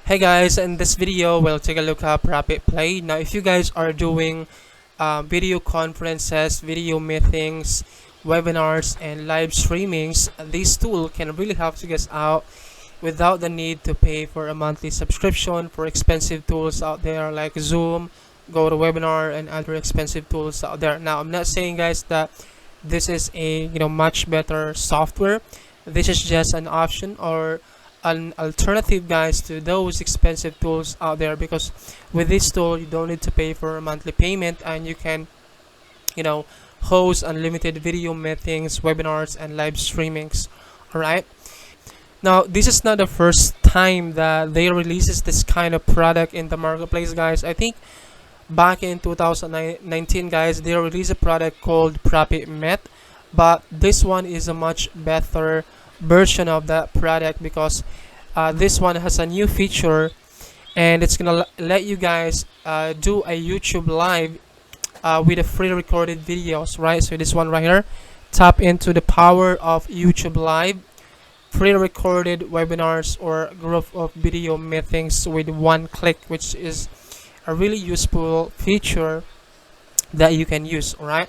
Hey guys, in this video we'll take a look at ProfitPlay. Now if you guys are doing video conferences, video meetings, webinars and live streamings, this tool can really help you guys out without the need to pay for a monthly subscription for expensive tools out there like Zoom, GoToWebinar and other expensive tools out there. Now I'm not saying guys that this is a much better software. This is just an option or an alternative guys to those expensive tools out there, because with this tool you don't need to pay for a monthly payment and you can host unlimited video meetings, webinars and live streamings. Alright, now this is not the first time that they releases this kind of product in the marketplace guys. I think back in 2019 guys, they released a product called ProfitMet, but this one is a much better version of that product, because this one has a new feature and it's gonna let you guys do a YouTube live with a free recorded videos, right? So this one right here, tap into the power of YouTube live, free recorded webinars or group of video meetings with one click, which is a really useful feature that you can use. All right,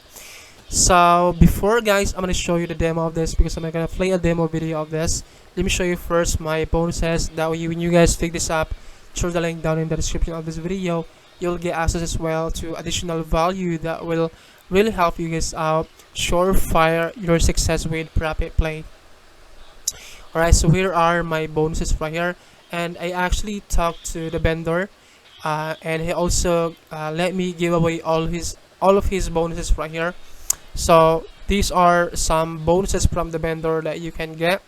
so before guys, I'm gonna show you the demo of this, because I'm gonna play a demo video of this. Let me show you first my bonuses. That way when you guys pick this up through the link down in the description of this video, you'll get access as well to additional value that will really help you guys out, surefire your success with ProfitPlay. Alright, so here are my bonuses right here, and I actually talked to the vendor and he also let me give away all of his bonuses right here. So these are some bonuses from the vendor that you can get,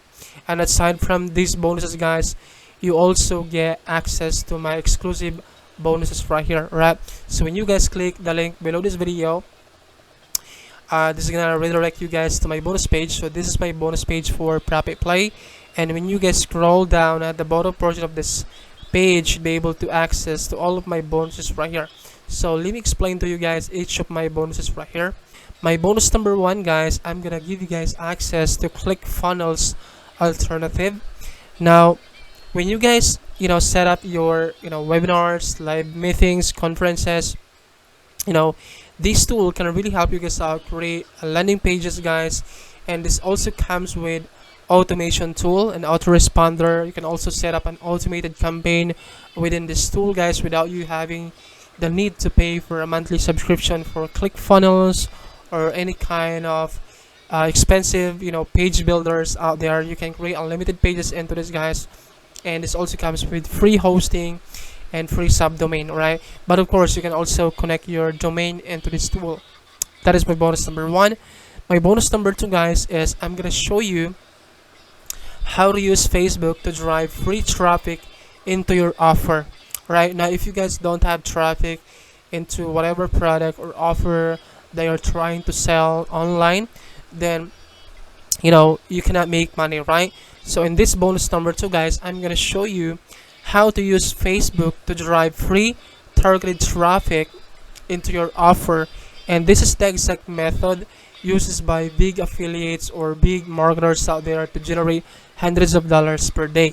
and aside from these bonuses guys, you also get access to my exclusive bonuses right here. Right, so when you guys click the link below this video, this is gonna redirect you guys to my bonus page. So this is my bonus page for ProfitPlay, and when you guys scroll down at the bottom portion of this page, you'll be able to access to all of my bonuses right here. So let me explain to you guys each of my bonuses right here. My bonus number 1 guys, I'm gonna give you guys access to ClickFunnels alternative. Now when you guys set up your webinars, live meetings, conferences, this tool can really help you guys out create landing pages guys, and this also comes with automation tool and Autoresponder. You can also set up an automated campaign within this tool guys without you having the need to pay for a monthly subscription for ClickFunnels or any kind of expensive page builders out there. You can create unlimited pages into this guys, and this also comes with free hosting and free subdomain. Right, but of course you can also connect your domain into this tool. That is my bonus number 1. My bonus number 2 guys is I'm gonna show you how to use Facebook to drive free traffic into your offer. Right now, if you guys don't have traffic into whatever product or offer they are trying to sell online, then you cannot make money, right? So in this bonus number 2 guys, I'm gonna show you how to use Facebook to drive free targeted traffic into your offer, and this is the exact method used by big affiliates or big marketers out there to generate hundreds of dollars per day,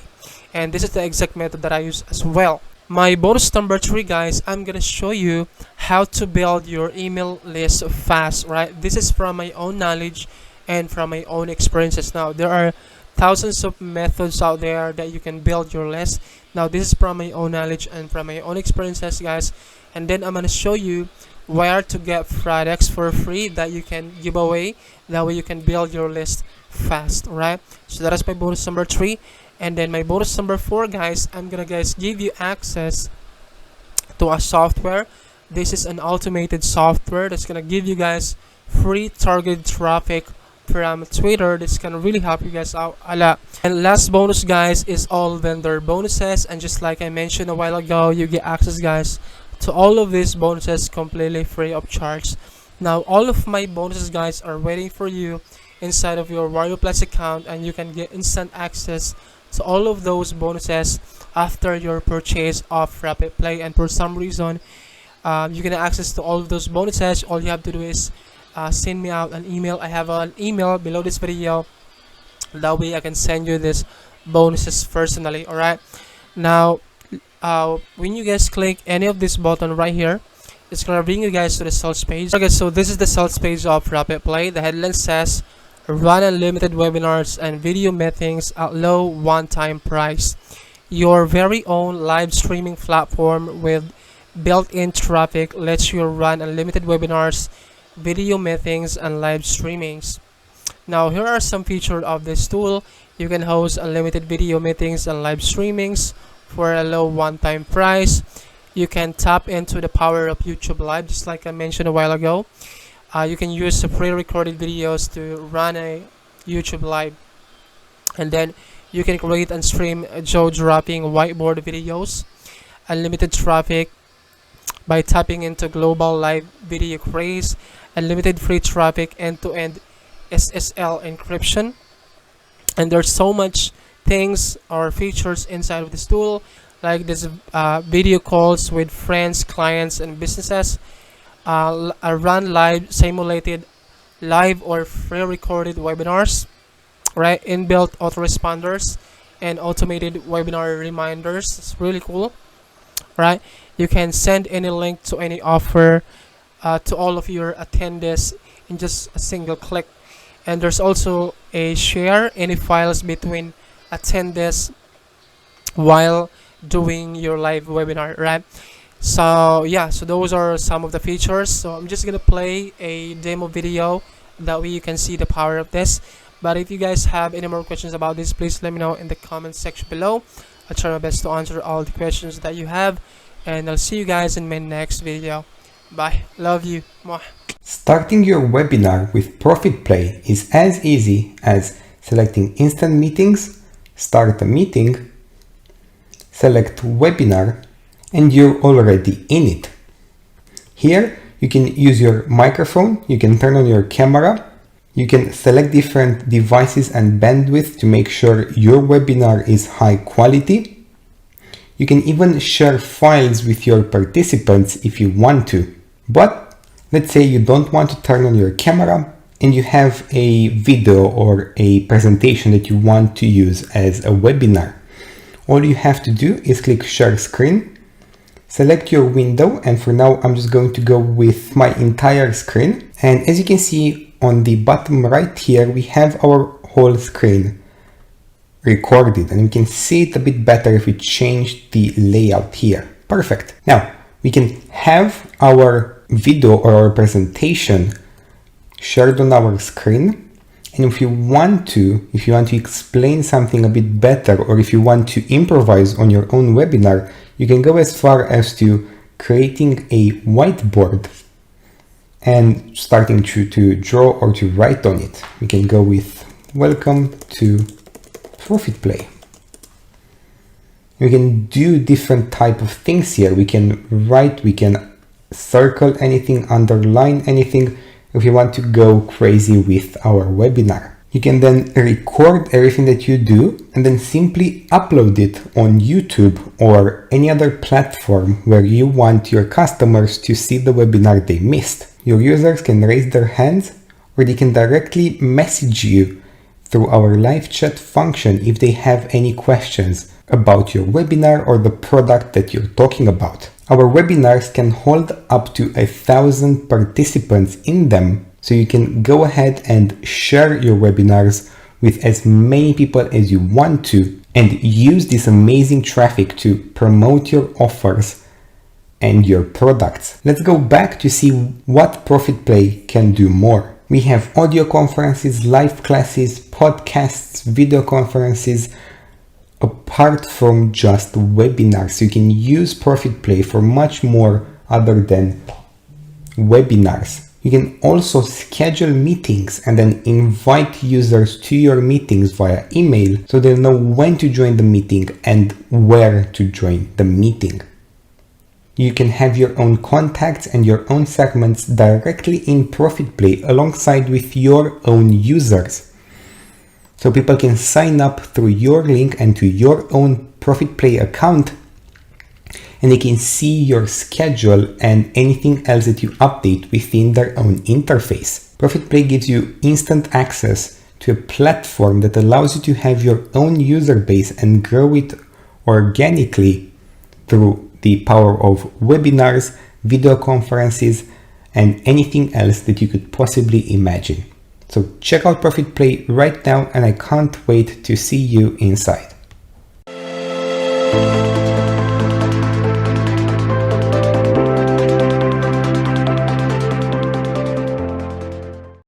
and this is the exact method that I use as well. My bonus number 3 guys, I'm gonna show you how to build your email list fast. Right, this is from my own knowledge and from my own experiences. Now there are thousands of methods out there that you can build your list. Now this is from my own knowledge and from my own experiences guys, and then I'm gonna show you where to get products for free that you can give away. That way you can build your list fast. Right, so that is my bonus number 3. And then my bonus number 4 guys, I'm gonna give you access to a software. This is an automated software that's gonna give you guys free targeted traffic from Twitter. This can really help you guys out a lot. And last bonus guys is all vendor bonuses, and just like I mentioned a while ago, you get access guys to all of these bonuses completely free of charge. Now all of my bonuses guys are waiting for you inside of your Wario Plus account, and you can get instant access to all of those bonuses after your purchase of ProfitPlay. And for some reason you can access to all of those bonuses, all you have to do is send me out an email. I have an email below this video That way I can send you this bonuses personally. All right. Now, when you guys click any of this button right here, it's gonna bring you guys to the sales page. Okay, so this is the sales page of ProfitPlay. The headline says, "Run unlimited webinars and video meetings at low one-time price. Your very own live streaming platform with built-in traffic lets you run unlimited webinars, video meetings, and live streamings." Now, here are some features of this tool. You can host unlimited video meetings and live streamings for a low one-time price. You can tap into the power of YouTube Live, just like I mentioned a while ago. You can use the pre-recorded videos to run a YouTube Live. And then you can create and stream jaw-dropping whiteboard videos. Unlimited traffic by tapping into global live video Craze. Unlimited free traffic, end-to-end SSL encryption. And there's so much things or features inside of this tool, like this video calls with friends, clients, and businesses. Run live simulated live or pre-recorded webinars, right? Inbuilt autoresponders and automated webinar reminders. It's really cool, right? You can send any link to any offer to all of your attendees in just a single click. And there's also a share any files between attendees while doing your live webinar, right? So yeah, so those are some of the features. So I'm just gonna play a demo video, that way you can see the power of this. But if you guys have any more questions about this, please let me know in the comment section below. I'll try my best to answer all the questions that you have, and I'll see you guys in my next video. Bye. Love you. Mwah. Starting your webinar with ProfitPlay is as easy as selecting Instant Meetings, start a meeting, select Webinar, and you're already in it. Here you can use your microphone, you can turn on your camera, you can select different devices and bandwidth to make sure your webinar is high quality. You can even share files with your participants if you want to. But let's say you don't want to turn on your camera and you have a video or a presentation that you want to use as a webinar. All you have to do is click Share Screen, select your window, and for now I'm just going to go with my entire screen. And as you can see on the bottom right here, we have our whole screen recorded, and we can see it a bit better if we change the layout here. Perfect. Now we can have our video or our presentation shared on our screen, and if you want to explain something a bit better, or if you want to improvise on your own webinar, you can go as far as to creating a whiteboard and starting to draw or to write on it. We can go with "Welcome to ProfitPlay." We can do different type of things here. We can write, we can circle anything, underline anything, if you want to go crazy with our webinar. You can then record everything that you do and then simply upload it on YouTube or any other platform where you want your customers to see the webinar they missed. Your users can raise their hands, or they can directly message you through our live chat function if they have any questions about your webinar or the product that you're talking about. Our webinars can hold up to 1,000 participants in them, so you can go ahead and share your webinars with as many people as you want to and use this amazing traffic to promote your offers and your products. Let's go back to see what ProfitPlay can do more. We have audio conferences, live classes, podcasts, video conferences, apart from just webinars. You can use ProfitPlay for much more other than webinars. You can also schedule meetings and then invite users to your meetings via email, so they'll know when to join the meeting and where to join the meeting. You can have your own contacts and your own segments directly in ProfitPlay alongside with your own users. So people can sign up through your link and to your own ProfitPlay account, and they can see your schedule and anything else that you update within their own interface. ProfitPlay gives you instant access to a platform that allows you to have your own user base and grow it organically through the power of webinars, video conferences, and anything else that you could possibly imagine. So check out ProfitPlay right now, and I can't wait to see you inside.